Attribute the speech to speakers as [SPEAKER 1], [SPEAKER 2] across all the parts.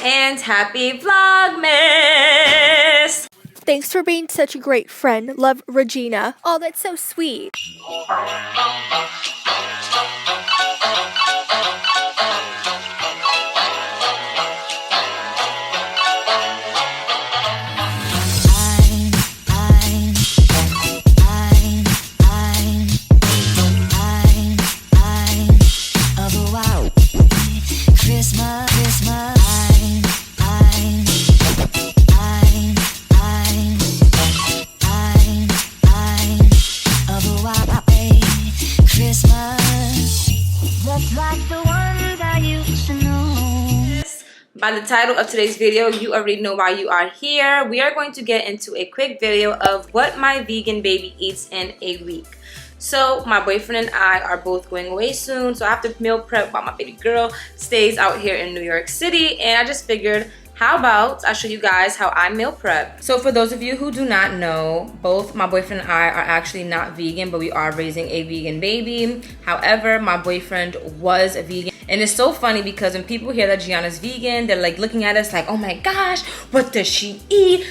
[SPEAKER 1] and happy Vlogmas!
[SPEAKER 2] Thanks for being such a great friend. Love, Regina. Oh, that's so sweet.
[SPEAKER 1] By the title of today's video, you already know why you are here. We are going to get into a quick video of what my vegan baby eats in a week. So my boyfriend and I are both going away soon, so I have to meal prep while my baby girl stays out here in New York City, and I just figured, how about I show you guys how I meal prep. So for those of you who do not know, both my boyfriend and I are actually not vegan, but we are raising a vegan baby. However, my boyfriend was a vegan. And it's so funny because when people hear that Gianna's vegan, they're like looking at us like, oh my gosh, what does she eat?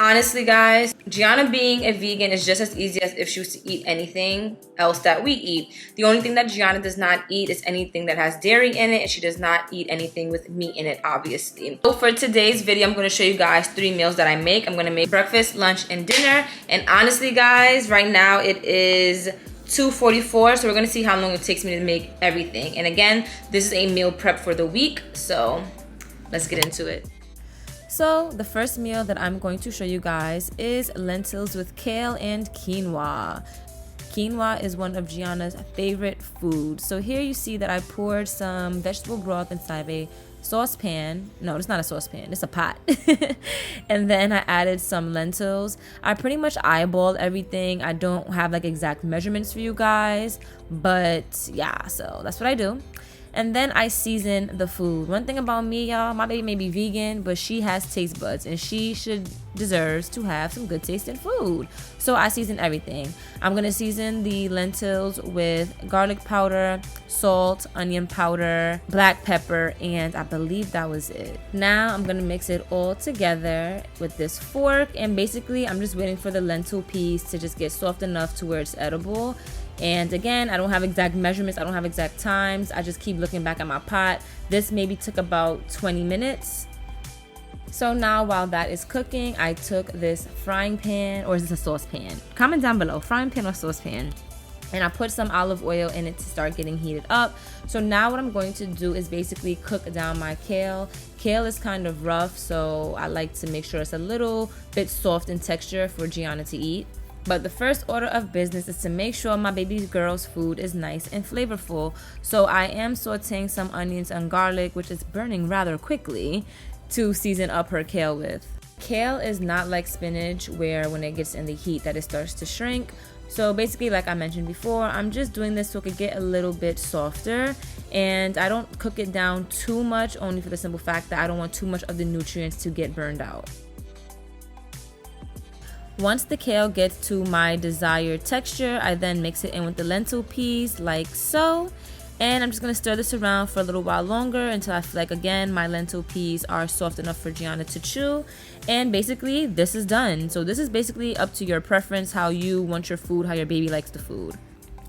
[SPEAKER 1] Honestly, guys, Gianna being a vegan is just as easy as if she was to eat anything else that we eat. The only thing that Gianna does not eat is anything that has dairy in it, and she does not eat anything with meat in it, obviously. So for today's video, I'm going to show you guys 3 meals that I make. I'm going to make breakfast, lunch, and dinner. And honestly, guys, right now it is 2:44, so we're going to see how long it takes me to make everything. And again, this is a meal prep for the week, so let's get into it. So the first meal that I'm going to show you guys is lentils with kale and quinoa. Quinoa is one of Gianna's favorite foods. So here you see that I poured some vegetable broth inside a saucepan. No, it's not a saucepan, it's a pot. And then I added some lentils. I pretty much eyeballed everything. I don't have like exact measurements for you guys, but yeah, so that's what I do. And then I season the food. One thing about me, y'all, my baby may be vegan, but she has taste buds and she deserves to have some good tasting food. So I season everything. I'm gonna season the lentils with garlic powder, salt, onion powder, black pepper, and I believe that was it. Now I'm gonna mix it all together with this fork, and basically I'm just waiting for the lentil piece to just get soft enough to where it's edible. And again, I don't have exact measurements, I don't have exact times. I just keep looking back at my pot. This maybe took about 20 minutes. So now while that is cooking, I took this frying pan, or is this a saucepan? Comment down below, frying pan or saucepan. And I put some olive oil in it to start getting heated up. So now what I'm going to do is basically cook down my kale. Kale is kind of rough, so I like to make sure it's a little bit soft in texture for Gianna to eat. But the first order of business is to make sure my baby girl's food is nice and flavorful. So I am sauteing some onions and garlic, which is burning rather quickly, to season up her kale with. Kale is not like spinach where when it gets in the heat that it starts to shrink. So basically, like I mentioned before, I'm just doing this so it could get a little bit softer. And I don't cook it down too much, only for the simple fact that I don't want too much of the nutrients to get burned out. Once the kale gets to my desired texture, I then mix it in with the lentil peas like so. And I'm just going to stir this around for a little while longer until I feel like, again, my lentil peas are soft enough for Gianna to chew. And basically, this is done. So this is basically up to your preference, how you want your food, how your baby likes the food.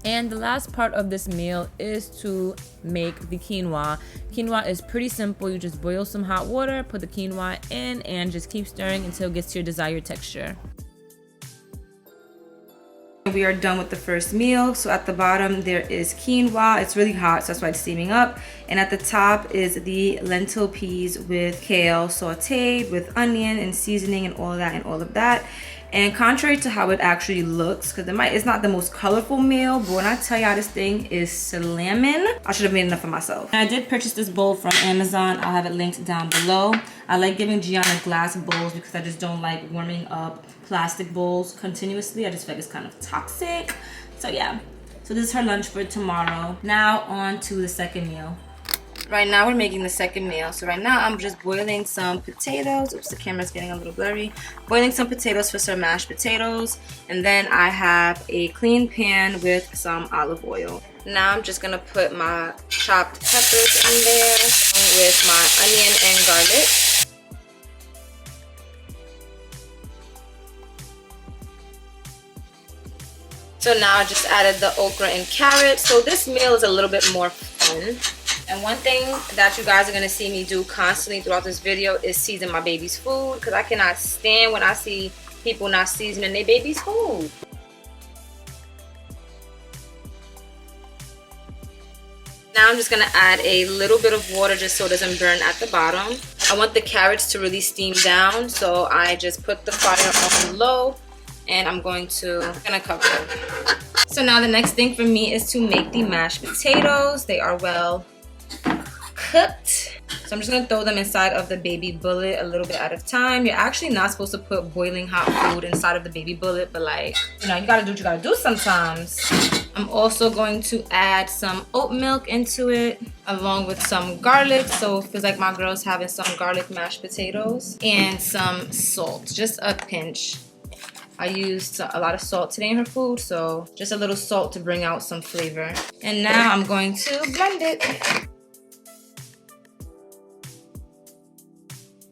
[SPEAKER 1] And the last part of this meal is to make the quinoa. Quinoa is pretty simple. You just boil some hot water, put the quinoa in, and just keep stirring until it gets to your desired texture. We are done with the first meal. So at the bottom there is quinoa. It's really hot, so that's why it's steaming up. And at the top is the lentil peas with kale sauteed with onion and seasoning and all of that. And contrary to how it actually looks, because it's not the most colorful meal, but when I tell y'all this thing is slamming, I should have made enough for myself. And I did purchase this bowl from Amazon. I'll have it linked down below. I like giving Gianna glass bowls because I just don't like warming up plastic bowls continuously. I just feel like it's kind of toxic. So yeah, so this is her lunch for tomorrow. Now on to the second meal. Right now we're making the second meal. So right now I'm just boiling some potatoes. Oops, the camera's getting a little blurry. Boiling some potatoes for some mashed potatoes. And then I have a clean pan with some olive oil. Now I'm just gonna put my chopped peppers in there with my onion and garlic. So now I just added the okra and carrot. So this meal is a little bit more fun. And one thing that you guys are gonna see me do constantly throughout this video is season my baby's food, because I cannot stand when I see people not seasoning their baby's food. Now I'm just gonna add a little bit of water just so it doesn't burn at the bottom. I want the carrots to really steam down, so I just put the fire on low and I'm gonna cover it. So now the next thing for me is to make the mashed potatoes. They are well cooked. So I'm just gonna throw them inside of the baby bullet a little bit at a time. You're actually not supposed to put boiling hot food inside of the baby bullet, but like, you know, you gotta do what you gotta do sometimes. I'm also going to add some oat milk into it along with some garlic. So it feels like my girl's having some garlic mashed potatoes, and some salt, just a pinch. I used a lot of salt today in her food, so just a little salt to bring out some flavor. And now I'm going to blend it.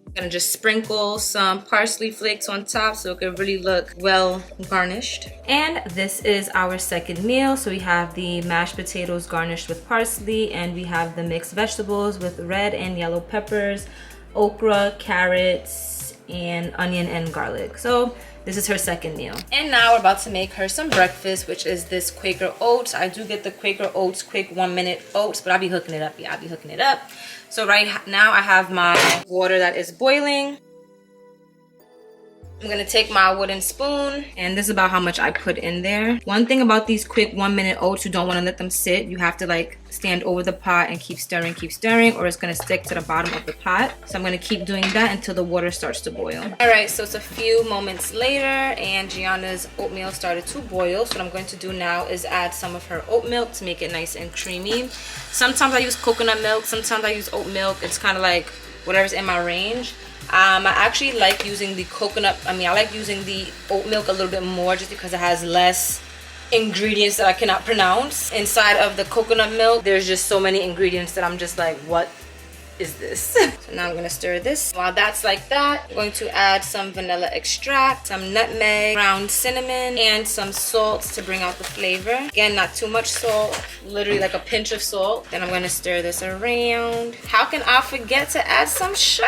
[SPEAKER 1] I'm gonna just sprinkle some parsley flakes on top so it can really look well garnished. And this is our second meal. So we have the mashed potatoes garnished with parsley, and we have the mixed vegetables with red and yellow peppers, okra, carrots, and onion and garlic. So this is her second meal. And now we're about to make her some breakfast, which is this Quaker oats. I do get the Quaker oats quick 1-minute oats, but I'll be hooking it up. Yeah, I'll be hooking it up. So right now I have my water that is boiling. I'm gonna take my wooden spoon, and this is about how much I put in there. One thing about these quick 1-minute oats, you don't want to let them sit. You have to like stand over the pot and keep stirring, or it's gonna stick to the bottom of the pot. So I'm gonna keep doing that until the water starts to boil. All right, so it's a few moments later and Gianna's oatmeal started to boil. So what I'm going to do now is add some of her oat milk to make it nice and creamy. Sometimes I use coconut milk, sometimes I use oat milk. It's kind of like whatever's in my range. I actually like using the I like using the oat milk a little bit more just because it has less ingredients that I cannot pronounce. Inside of the coconut milk, there's just so many ingredients that I'm just like, what is this? So now I'm gonna stir this. While that's like that, I'm going to add some vanilla extract, some nutmeg, ground cinnamon, and some salt to bring out the flavor. Again, not too much salt, literally like a pinch of salt. Then I'm gonna stir this around. How can I forget to add some sugar?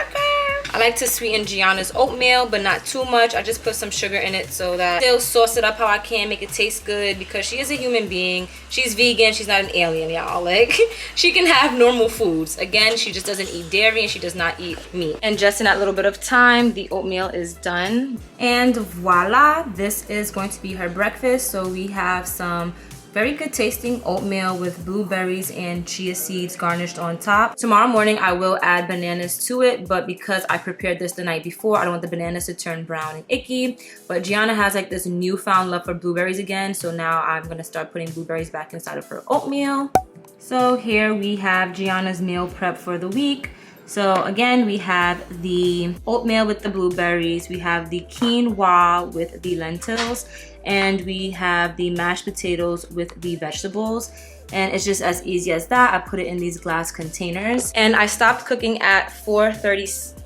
[SPEAKER 1] I like to sweeten Gianna's oatmeal, but not too much. I just put some sugar in it so that I'll sauce it up how I can, make it taste good, because she is a human being. She's vegan, she's not an alien, y'all. Like, she can have normal foods. Again, she just doesn't eat dairy and she does not eat meat. And just in that little bit of time, the oatmeal is done. And voila, this is going to be her breakfast. So we have some very good tasting oatmeal with blueberries and chia seeds garnished on top. Tomorrow morning I will add bananas to it, but because I prepared this the night before, I don't want the bananas to turn brown and icky. But Gianna has like this newfound love for blueberries again, so now I'm gonna start putting blueberries back inside of her oatmeal. So here we have Gianna's meal prep for the week. So again, we have the oatmeal with the blueberries, we have the quinoa with the lentils, and we have the mashed potatoes with the vegetables. And it's just as easy as that. I put it in these glass containers. And I stopped cooking at 4:30.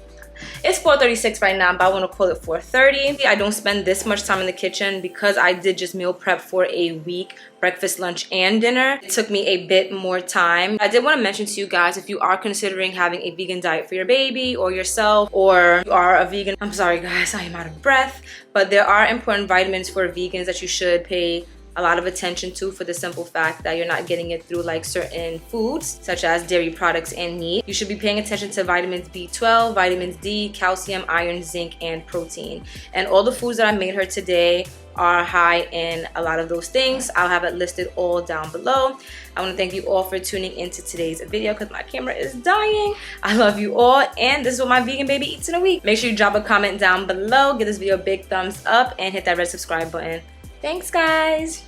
[SPEAKER 1] It's 4:36 right now, but I want to call it 4:30. I don't spend this much time in the kitchen because I did just meal prep for a week, breakfast, lunch, and dinner. It took me a bit more time. I did want to mention to you guys, if you are considering having a vegan diet for your baby or yourself, or you are a vegan, I'm sorry guys, I am out of breath, but there are important vitamins for vegans that you should pay a lot of attention to, for the simple fact that you're not getting it through like certain foods such as dairy products and meat. You should be paying attention to vitamins B12, vitamins D, calcium, iron, zinc, and protein. And all the foods that I made her today are high in a lot of those things. I'll have it listed all down below. I want to thank you all for tuning into today's video because my camera is dying. I love you all, and this is what my vegan baby eats in a week. Make sure you drop a comment down below, give this video a big thumbs up, and hit that red subscribe button. Thanks guys.